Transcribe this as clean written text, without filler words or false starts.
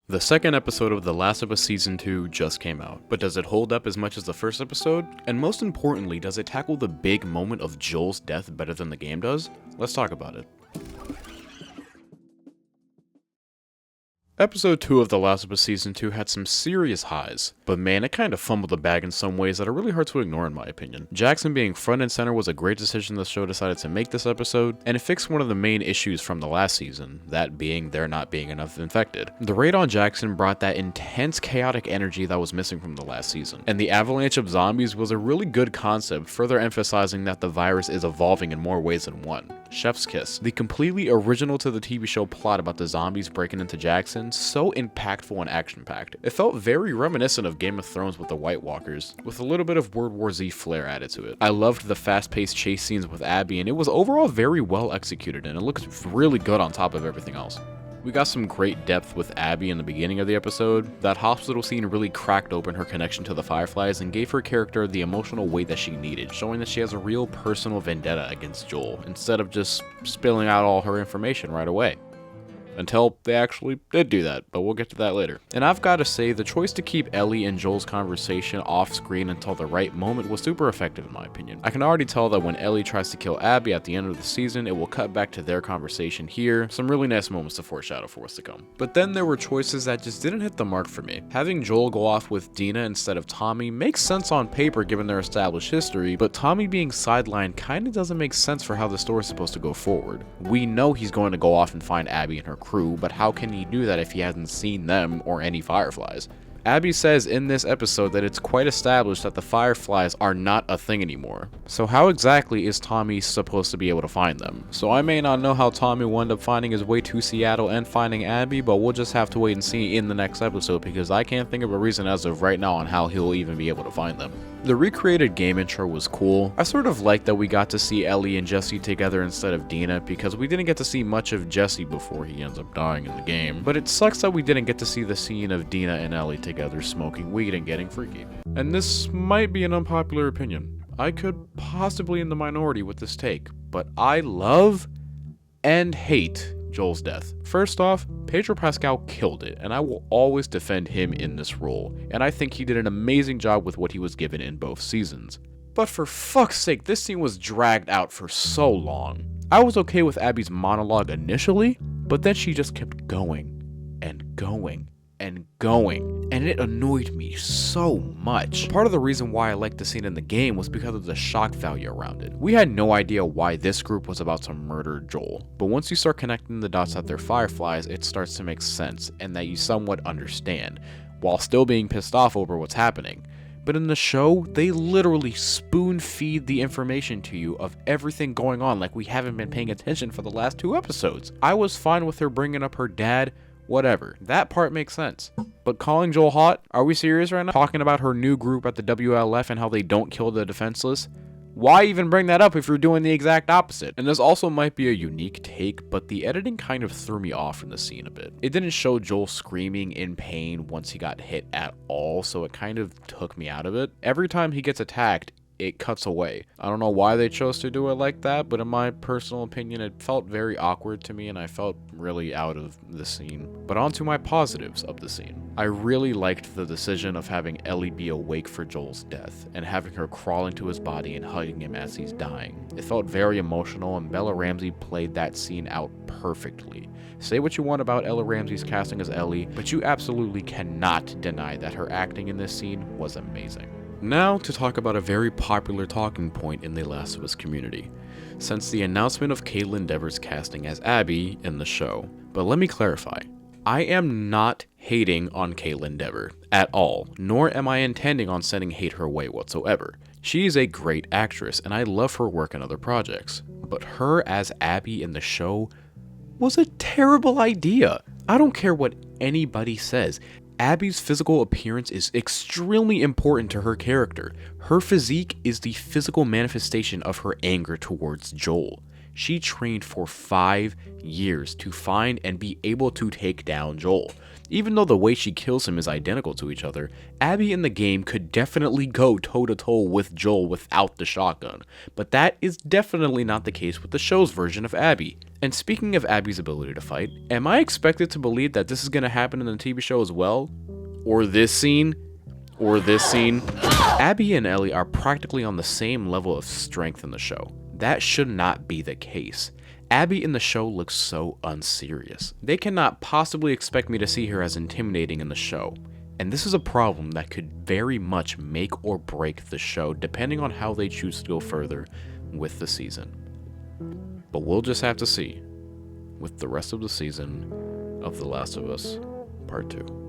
The second episode of The Last of Us Season 2 just came out, but does it hold up as much as the first episode? And most importantly, does it tackle the big moment of Joel's death better than the game does? Let's talk about it. Episode 2 of The Last of Us Season 2 had some serious highs, but man, it kind of fumbled the bag in some ways that are really hard to ignore in my opinion. Jackson being front and center was a great decision the show decided to make this episode, and it fixed one of the main issues from the last season, that being there not being enough infected. The raid on Jackson brought that intense chaotic energy that was missing from the last season, and the avalanche of zombies was a really good concept, further emphasizing that the virus is evolving in more ways than one. Chef's kiss. The completely original to the TV show plot about the zombies breaking into Jackson, so impactful and action-packed. It felt very reminiscent of Game of Thrones with the White Walkers, with a little bit of World War Z flair added to it. I loved the fast-paced chase scenes with Abby, and it was overall very well executed, and it looks really good on top of everything else. We got some great depth with Abby in the beginning of the episode. That hospital scene really cracked open her connection to the Fireflies and gave her character the emotional weight that she needed, showing that she has a real personal vendetta against Joel, instead of just spilling out all her information right away. Until they actually did do that, but we'll get to that later. And I've got to say, the choice to keep Ellie and Joel's conversation off screen until the right moment was super effective in my opinion. I can already tell that when Ellie tries to kill Abby at the end of the season, it will cut back to their conversation here, some really nice moments to foreshadow for what's to come. But then there were choices that just didn't hit the mark for me. Having Joel go off with Dina instead of Tommy makes sense on paper given their established history, but Tommy being sidelined kinda doesn't make sense for how the story is supposed to go forward. We know he's going to go off and find Abby and her crew, but how can he do that if he hasn't seen them or any Fireflies? Abby says in this episode that it's quite established that the Fireflies are not a thing anymore. So how exactly is Tommy supposed to be able to find them? So I may not know how Tommy will end up finding his way to Seattle and finding Abby, but we'll just have to wait and see in the next episode because I can't think of a reason as of right now on how he'll even be able to find them. The recreated game intro was cool. I sort of liked that we got to see Ellie and Jesse together instead of Dina because we didn't get to see much of Jesse before he ends up dying in the game. But it sucks that we didn't get to see the scene of Dina and Ellie together smoking weed and getting freaky. And this might be an unpopular opinion. I could possibly in the minority with this take, but I love and hate Joel's death. First off, Pedro Pascal killed it, and I will always defend him in this role, and I think he did an amazing job with what he was given in both seasons. But for fuck's sake, this scene was dragged out for so long. I was okay with Abby's monologue initially, but then she just kept going, and going, and going, and it annoyed me so much. Part of the reason why I liked the scene in the game was because of the shock value around it. We had no idea why this group was about to murder Joel, but once you start connecting the dots that they're Fireflies, it starts to make sense, and that you somewhat understand, while still being pissed off over what's happening. But in the show, they literally spoon feed the information to you of everything going on like we haven't been paying attention for the last 2 episodes. I was fine with her bringing up her dad, whatever, that part makes sense. But calling Joel hot? Are we serious right now? Talking about her new group at the WLF and how they don't kill the defenseless? Why even bring that up if you're doing the exact opposite? And this also might be a unique take, but the editing kind of threw me off in the scene a bit. It didn't show Joel screaming in pain once he got hit at all, so it kind of took me out of it. Every time he gets attacked, it cuts away. I don't know why they chose to do it like that, but in my personal opinion, it felt very awkward to me and I felt really out of the scene. But on to my positives of the scene. I really liked the decision of having Ellie be awake for Joel's death and having her crawl into his body and hugging him as he's dying. It felt very emotional and Bella Ramsey played that scene out perfectly. Say what you want about Ella Ramsey's casting as Ellie, but you absolutely cannot deny that her acting in this scene was amazing. Now to talk about a very popular talking point in the Last of Us community, since the announcement of Kaitlyn Dever's casting as Abby in the show. But let me clarify, I am not hating on Kaitlyn Dever at all, nor am I intending on sending hate her way whatsoever. She is a great actress and I love her work in other projects, but her as Abby in the show was a terrible idea. I don't care what anybody says. Abby's physical appearance is extremely important to her character. Her physique is the physical manifestation of her anger towards Joel. She trained for 5 years to find and be able to take down Joel. Even though the way she kills him is identical to each other, Abby in the game could definitely go toe-to-toe with Joel without the shotgun, but that is definitely not the case with the show's version of Abby. And speaking of Abby's ability to fight, am I expected to believe that this is going to happen in the TV show as well? Or this scene? Or this scene? Abby and Ellie are practically on the same level of strength in the show. That should not be the case. Abby in the show looks so unserious. They cannot possibly expect me to see her as intimidating in the show. And this is a problem that could very much make or break the show depending on how they choose to go further with the season. But we'll just have to see with the rest of the season of The Last of Us Part 2.